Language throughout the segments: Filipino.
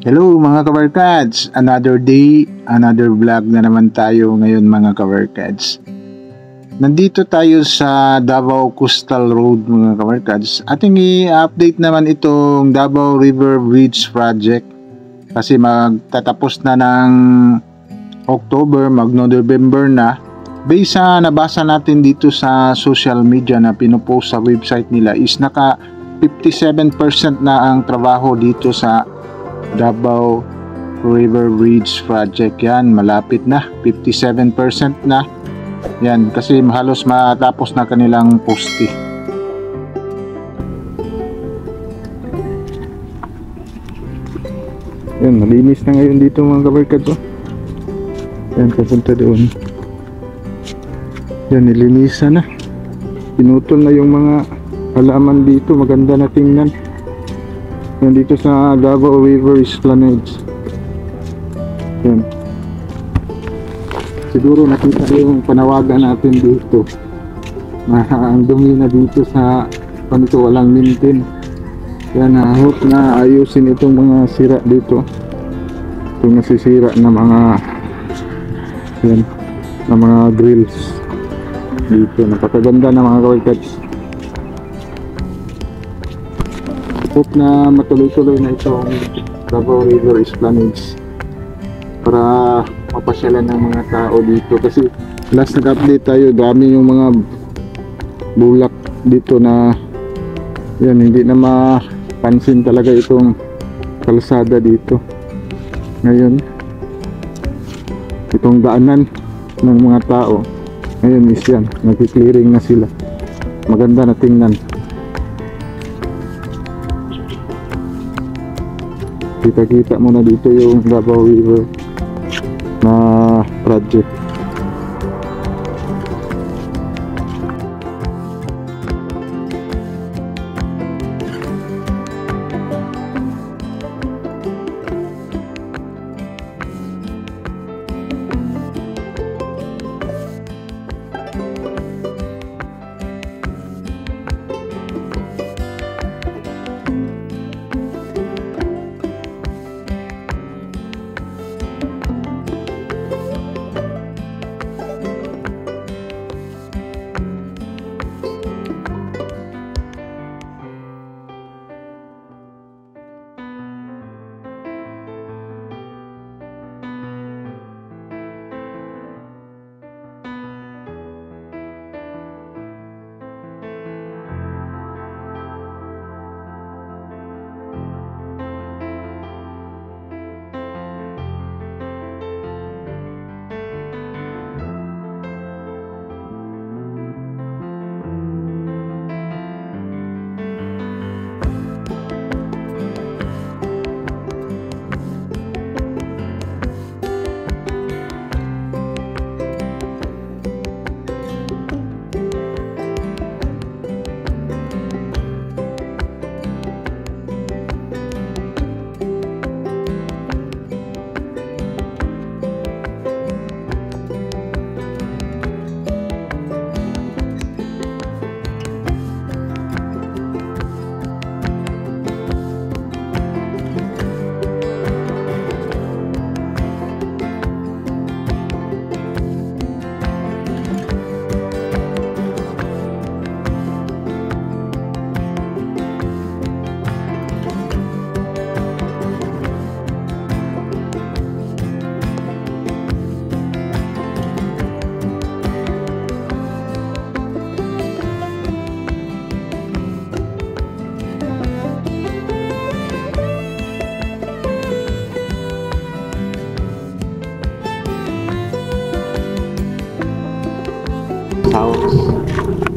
Hello mga kabarkads! Another day, another vlog na naman tayo ngayon mga kabarkads. Nandito tayo sa Davao Coastal Road mga kabarkads. Ating i-update naman itong Davao River Bridge Project. Kasi magtatapos na ng October, magno-November na. Based sa nabasa natin dito sa social media na pinopost sa website nila is naka 57% na ang trabaho dito sa Davao River Bridge Project. Yan, malapit na, 57% na. Yan, kasi halos matapos na kanilang poste. Yan, malinis na ngayon dito mga kabarkad. Yan, papunta doon. Yan, nilinisan na. Pinutol na yung mga halaman dito, maganda na tingnan. Yan dito sa Davao River Esplanades. Yan. Siguro nakita yung panawagan natin dito. Ang dumi na dito sa panito, walang maintain. Yan, hope na ayusin itong mga sira dito. Itong nasisira na mga yan, na mga grills dito. Napakaganda na mga kabarkads. Hope na matuloy-tuloy na itong Davao River Esplanades para mapasyalan ng mga tao dito. Kasi last nag-update tayo, dami yung mga bulak dito na yan, hindi na mapansin talaga itong kalsada dito. Ngayon itong daanan ng mga tao ngayon is yan, nag-clearing na sila. Maganda na tingnan. Kita-kita mo na dito yung Davao River na project.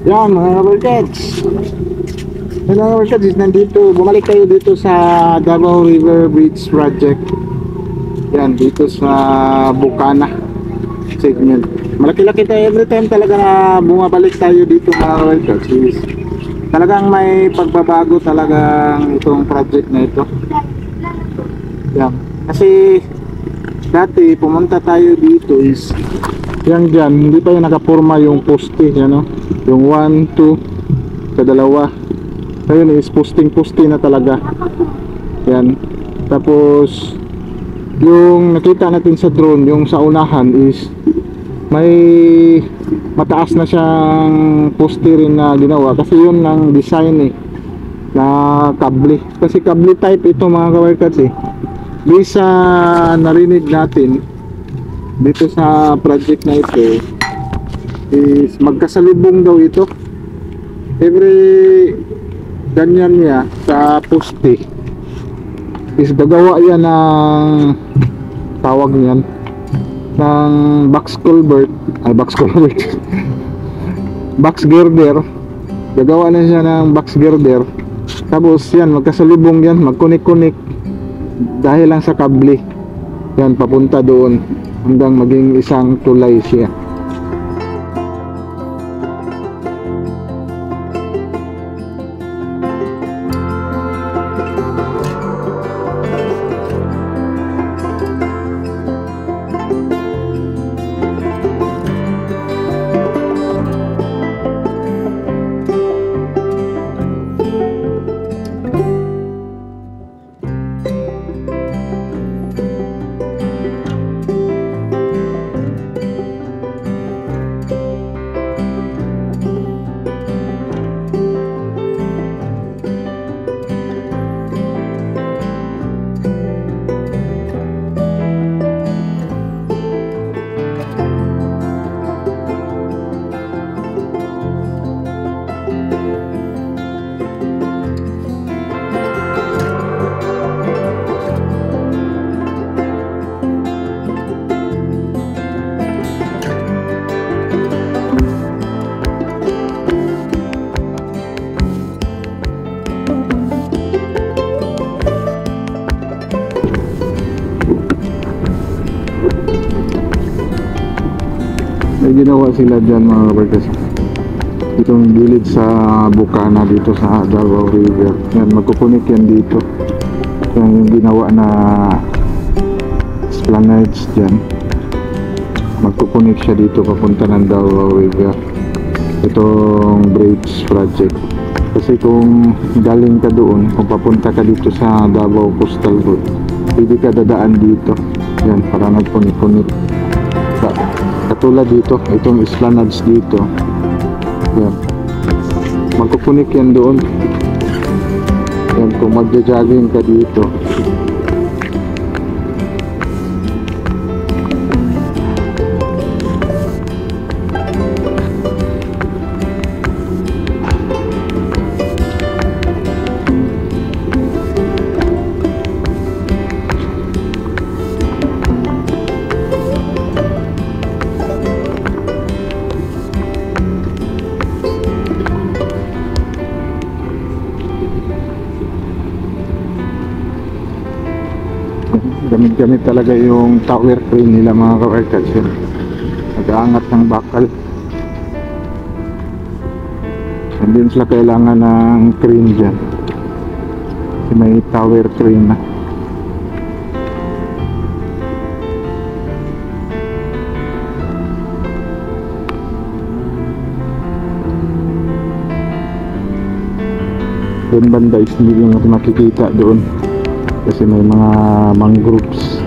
Yan mga kabarkads, nandito, bumalik tayo dito sa Davao River Bridge Project. Yan, dito sa Bukana segment. Malaki-laki tayo every time talaga na bumabalik tayo dito mga kabarkads. Talagang may pagbabago talagang itong project na ito. Yan, kasi dati pumunta tayo dito is yan dyan, hindi pa yung nakapurma yung poste, yan o. Yung 1, 2, sa dalawa. Ngayon is posting na talaga. Yan. Tapos yung nakita natin sa drone, yung sa unahan is may mataas na siyang poste rin na ginawa kasi yun ang design na kable, kasi kable type ito mga kawarkats Based sa narinig natin dito sa project na ito is magkasalubong daw ito, every ganyan niya sa poste is gagawa yan ng tawag niyan ng box culvert box girder. Gagawa na siya ng box girder, tapos yan magkasalubong yan, magkunik-kunik dahil lang sa kable yan papunta doon hanggang maging isang tulay siya. May ginawa sila dyan mga kabarkas, itong gilid sa Bukana dito sa Davao River. Yan, magkukunik yan dito. Yan yung ginawa na esplanades dyan, magkukunik siya dito papunta ng Davao River, itong bridge project. Kasi kung galing ka doon, kung papunta ka dito sa Davao Coastal Road, pwede ka dadaan dito yan para nagkunik-kunik. Katulad dito, itong esplanades dito yan, magkukunik yan doon yan kung magja-jogging ka dito. Gamit-gamit talaga yung tower crane nila mga kawarkats, nag-aangat ng bakal. Hindi sila kailangan ng crane dyan kasi may tower crane na. Doon banda is hindi lang makikita doon kasi may mga mangroves.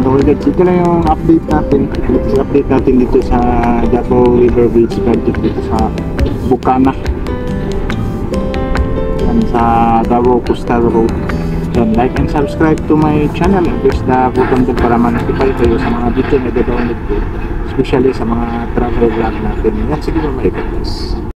kawargats, ito lang yung update natin. I-update natin dito sa Davao River Bridge project dito sa Bukana. Yan, sa Davao Coastal Road. Yan, like and subscribe to my channel and press the button din para ma-notify kayo sa mga video na download ko, especially sa mga travel vlog natin. Yan, sige, bye-bye guys.